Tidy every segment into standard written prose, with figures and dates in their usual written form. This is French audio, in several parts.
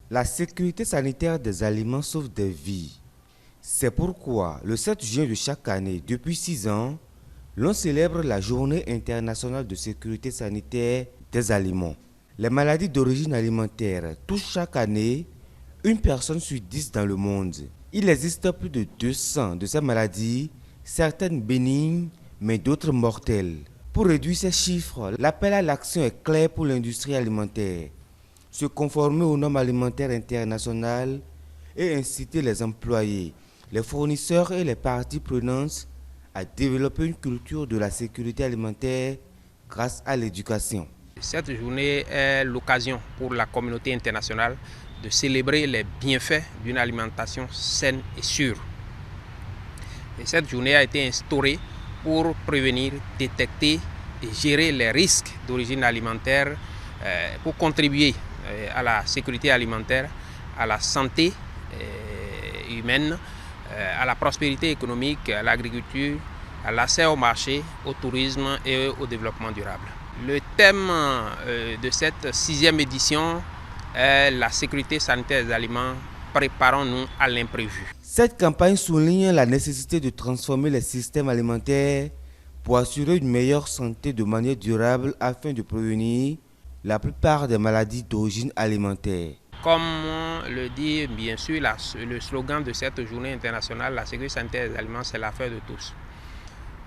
La sécurité sanitaire des aliments sauve des vies. C'est pourquoi, le 7 juin de chaque année, depuis 6 ans, l'on célèbre la Journée internationale de sécurité sanitaire des aliments. Les maladies d'origine alimentaire touchent chaque année une personne sur 10 dans le monde. Il existe plus de 200 de ces maladies, certaines bénignes, mais d'autres mortelles. Pour réduire ces chiffres, l'appel à l'action est clair pour l'industrie alimentaire. Se conformer aux normes alimentaires internationales et inciter les employés, les fournisseurs et les parties prenantes à développer une culture de la sécurité alimentaire grâce à l'éducation. Cette journée est l'occasion pour la communauté internationale de célébrer les bienfaits d'une alimentation saine et sûre. Et cette journée a été instaurée pour prévenir, détecter et gérer les risques d'origine alimentaire, pour contribuer à la sécurité alimentaire, à la santé humaine, à la prospérité économique, à l'agriculture, à l'accès au marché, au tourisme et au développement durable. Le thème de cette 6e édition est la sécurité sanitaire des aliments. Préparons-nous à l'imprévu. Cette campagne souligne la nécessité de transformer les systèmes alimentaires pour assurer une meilleure santé de manière durable afin de prévenir la plupart des maladies d'origine alimentaire. Comme le dit bien sûr le slogan de cette journée internationale, la sécurité sanitaire des aliments, c'est l'affaire de tous.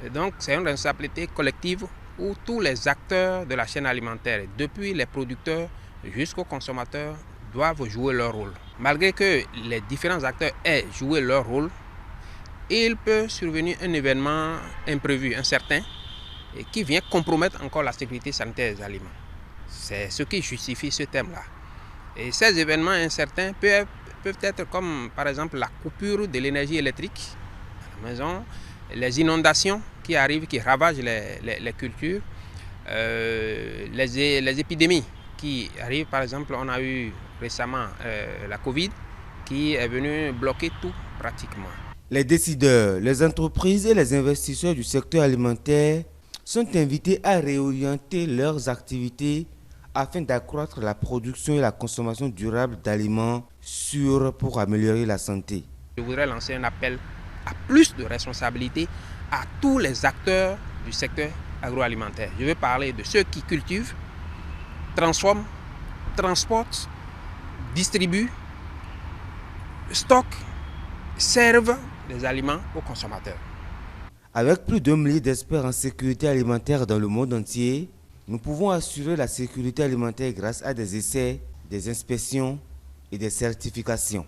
Et donc c'est une responsabilité collective où tous les acteurs de la chaîne alimentaire, depuis les producteurs jusqu'aux consommateurs, doivent jouer leur rôle. Malgré que les différents acteurs aient joué leur rôle, il peut survenir un événement imprévu, incertain, et qui vient compromettre encore la sécurité sanitaire des aliments. C'est ce qui justifie ce thème-là. Et ces événements incertains peuvent être comme par exemple la coupure de l'énergie électrique à la maison, les inondations qui arrivent, qui ravagent les cultures, les épidémies qui arrivent. Par exemple, on a eu récemment la Covid qui est venue bloquer tout pratiquement. Les décideurs, les entreprises et les investisseurs du secteur alimentaire sont invités à réorienter leurs activités afin d'accroître la production et la consommation durable d'aliments sûrs pour améliorer la santé. Je voudrais lancer un appel à plus de responsabilité à tous les acteurs du secteur agroalimentaire. Je veux parler de ceux qui cultivent, transforment, transportent, distribuent, stockent, servent des aliments aux consommateurs. Avec plus d'1 millier d'experts en sécurité alimentaire dans le monde entier, nous pouvons assurer la sécurité alimentaire grâce à des essais, des inspections et des certifications.